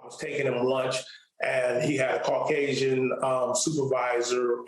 was taking him lunch, and he had a Caucasian supervisor.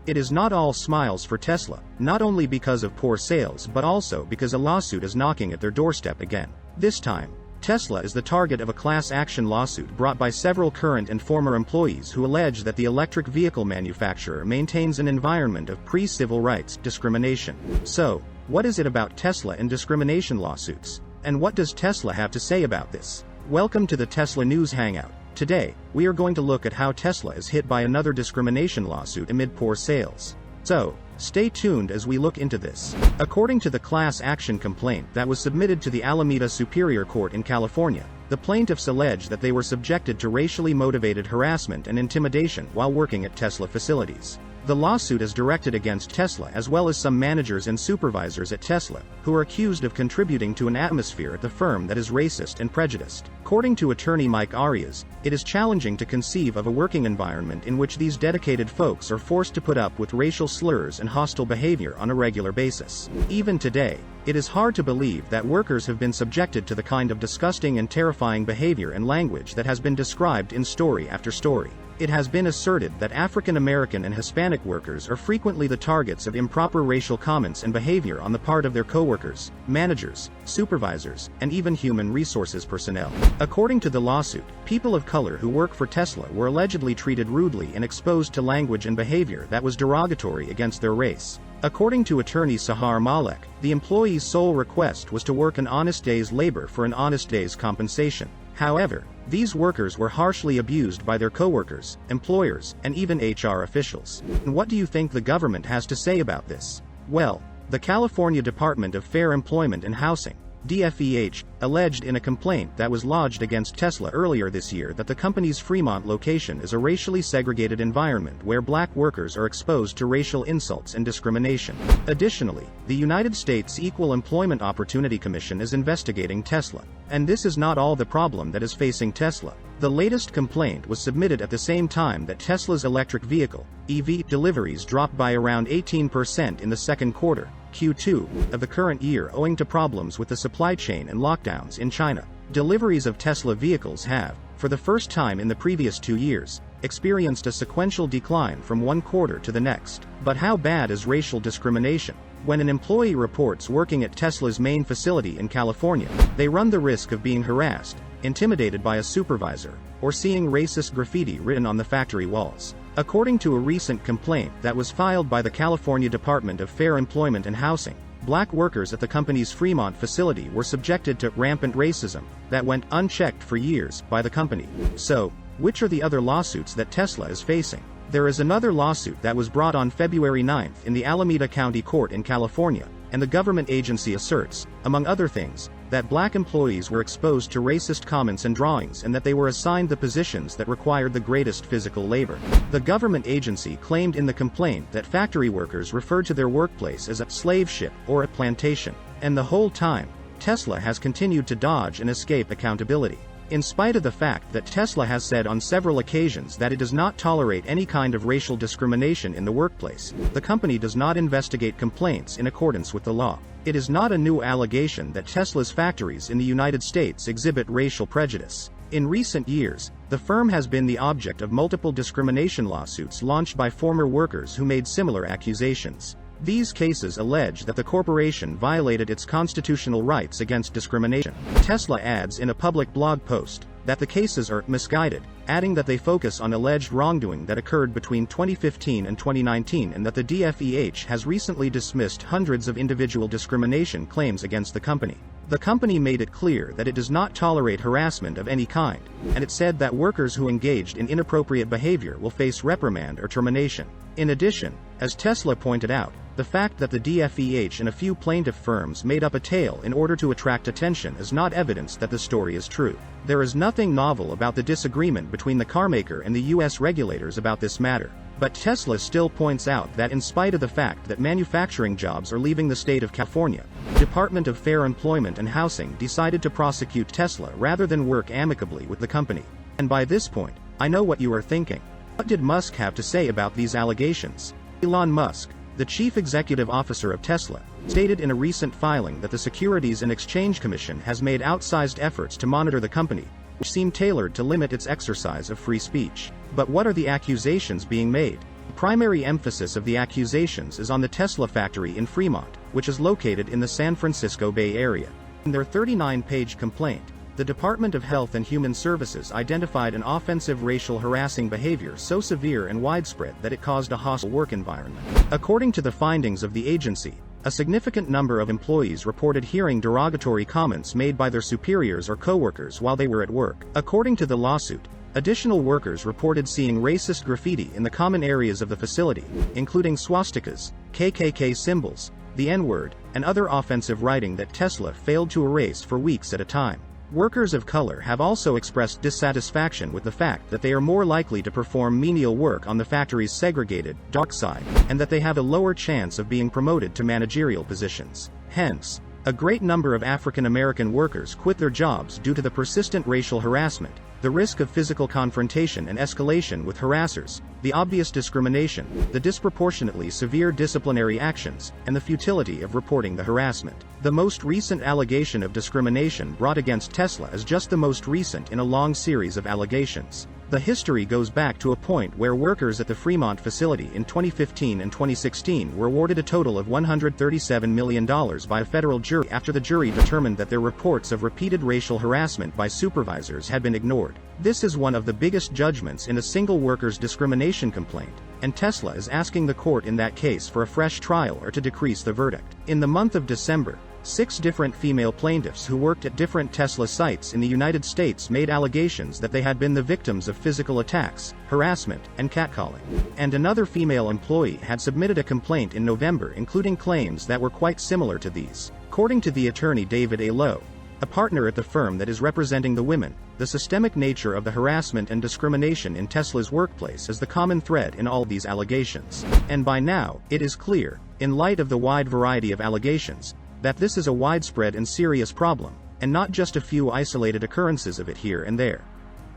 It is not all smiles for Tesla, not only because of poor sales but also because a lawsuit is knocking at their doorstep again. This time, Tesla is the target of a class action lawsuit brought by several current and former employees who allege that the electric vehicle manufacturer maintains an environment of pre-civil rights discrimination. So, what is it about Tesla and discrimination lawsuits? And what does Tesla have to say about this? Welcome to the Tesla News Hangout. Today, we are going to look at how Tesla is hit by another discrimination lawsuit amid poor sales. So, stay tuned as we look into this. According to the class action complaint that was submitted to the Alameda Superior Court in California, the plaintiffs allege that they were subjected to racially motivated harassment and intimidation while working at Tesla facilities. The lawsuit is directed against Tesla as well as some managers and supervisors at Tesla, who are accused of contributing to an atmosphere at the firm that is racist and prejudiced. According to attorney Mike Arias, it is challenging to conceive of a working environment in which these dedicated folks are forced to put up with racial slurs and hostile behavior on a regular basis. Even today, it is hard to believe that workers have been subjected to the kind of disgusting and terrifying behavior and language that has been described in story after story. It has been asserted that African American and Hispanic workers are frequently the targets of improper racial comments and behavior on the part of their coworkers, managers, supervisors, and even human resources personnel. According to the lawsuit, people of color who work for Tesla were allegedly treated rudely and exposed to language and behavior that was derogatory against their race. According to attorney Sahar Malek, the employee's sole request was to work an honest day's labor for an honest day's compensation. However, these workers were harshly abused by their coworkers, employers, and even HR officials. And what do you think the government has to say about this? Well, the California Department of Fair Employment and Housing, DFEH, alleged in a complaint that was lodged against Tesla earlier this year that the company's Fremont location is a racially segregated environment where black workers are exposed to racial insults and discrimination. Additionally, the United States Equal Employment Opportunity Commission is investigating Tesla. And this is not all the problem that is facing Tesla. The latest complaint was submitted at the same time that Tesla's electric vehicle, EV, deliveries dropped by around 18% in the second quarter, Q2, of the current year owing to problems with the supply chain and lockdowns in China. Deliveries of Tesla vehicles have, for the first time in the previous 2 years, experienced a sequential decline from one quarter to the next. But how bad is racial discrimination? When an employee reports working at Tesla's main facility in California, they run the risk of being harassed, intimidated by a supervisor, or seeing racist graffiti written on the factory walls. According to a recent complaint that was filed by the California Department of Fair Employment and Housing, black workers at the company's Fremont facility were subjected to rampant racism that went unchecked for years by the company. So, which are the other lawsuits that Tesla is facing? There is another lawsuit that was brought on February 9th in the Alameda County Court in California, and the government agency asserts, among other things, that black employees were exposed to racist comments and drawings and that they were assigned the positions that required the greatest physical labor. The government agency claimed in the complaint that factory workers referred to their workplace as a slave ship or a plantation. And the whole time, Tesla has continued to dodge and escape accountability. In spite of the fact that Tesla has said on several occasions that it does not tolerate any kind of racial discrimination in the workplace, the company does not investigate complaints in accordance with the law. It is not a new allegation that Tesla's factories in the United States exhibit racial prejudice. In recent years, the firm has been the object of multiple discrimination lawsuits launched by former workers who made similar accusations. These cases allege that the corporation violated its constitutional rights against discrimination. Tesla adds in a public blog post that the cases are misguided, adding that they focus on alleged wrongdoing that occurred between 2015 and 2019 and that the DFEH has recently dismissed hundreds of individual discrimination claims against the company. The company made it clear that it does not tolerate harassment of any kind, and it said that workers who engaged in inappropriate behavior will face reprimand or termination. In addition, as Tesla pointed out, the fact that the DFEH and a few plaintiff firms made up a tale in order to attract attention is not evidence that the story is true. There is nothing novel about the disagreement between the carmaker and the U.S. regulators about this matter. But Tesla still points out that in spite of the fact that manufacturing jobs are leaving the state of California, the Department of Fair Employment and Housing decided to prosecute Tesla rather than work amicably with the company. And by this point, I know what you are thinking. What did Musk have to say about these allegations? Elon Musk, The chief executive officer of Tesla stated in a recent filing that the Securities and Exchange Commission has made outsized efforts to monitor the company, which seem tailored to limit its exercise of free speech. But what are the accusations being made? The primary emphasis of the accusations is on the Tesla factory in Fremont, which is located in the San Francisco Bay Area. In their 39-page complaint, the Department of Health and Human Services identified an offensive racial harassing behavior so severe and widespread that it caused a hostile work environment. According to the findings of the agency, a significant number of employees reported hearing derogatory comments made by their superiors or coworkers while they were at work. According to the lawsuit, additional workers reported seeing racist graffiti in the common areas of the facility, including swastikas, KKK symbols, the N-word, and other offensive writing that Tesla failed to erase for weeks at a time. Workers of color have also expressed dissatisfaction with the fact that they are more likely to perform menial work on the factory's segregated, dark side, and that they have a lower chance of being promoted to managerial positions. Hence, a great number of African American workers quit their jobs due to the persistent racial harassment, the risk of physical confrontation and escalation with harassers, the obvious discrimination, the disproportionately severe disciplinary actions, and the futility of reporting the harassment. The most recent allegation of discrimination brought against Tesla is just the most recent in a long series of allegations. The history goes back to a point where workers at the Fremont facility in 2015 and 2016 were awarded a total of $137 million by a federal jury after the jury determined that their reports of repeated racial harassment by supervisors had been ignored. This is one of the biggest judgments in a single worker's discrimination complaint, and Tesla is asking the court in that case for a fresh trial or to decrease the verdict. In the month of December, 6 different female plaintiffs who worked at different Tesla sites in the United States made allegations that they had been the victims of physical attacks, harassment, and catcalling. And another female employee had submitted a complaint in November including claims that were quite similar to these. According to the attorney David A. Lowe, a partner at the firm that is representing the women, the systemic nature of the harassment and discrimination in Tesla's workplace is the common thread in all these allegations. And by now, it is clear, in light of the wide variety of allegations, that this is a widespread and serious problem, and not just a few isolated occurrences of it here and there.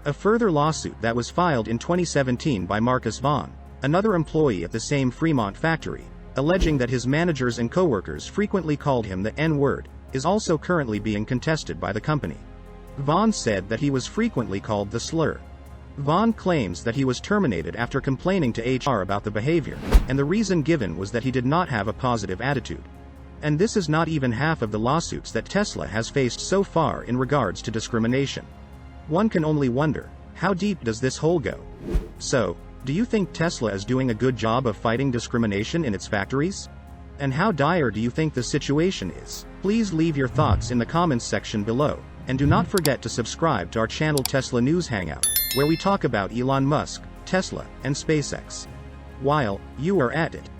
A further lawsuit that was filed in 2017 by Marcus Vaughn, another employee at the same Fremont factory, alleging that his managers and coworkers frequently called him the N-word, is also currently being contested by the company. Vaughn said that he was frequently called the slur. Vaughn claims that he was terminated after complaining to HR about the behavior, and the reason given was that he did not have a positive attitude. And this is not even half of the lawsuits that Tesla has faced so far in regards to discrimination. One can only wonder, how deep does this hole go? So, do you think Tesla is doing a good job of fighting discrimination in its factories? And how dire do you think the situation is? Please leave your thoughts in the comments section below, and do not forget to subscribe to our channel Tesla News Hangout, where we talk about Elon Musk, Tesla, and SpaceX. While you are at it,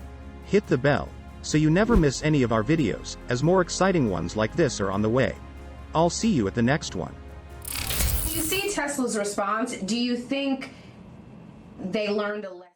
hit the bell, so you never miss any of our videos, as more exciting ones like this are on the way. I'll see you at the next one. You see Tesla's response. Do you think they learned a lesson?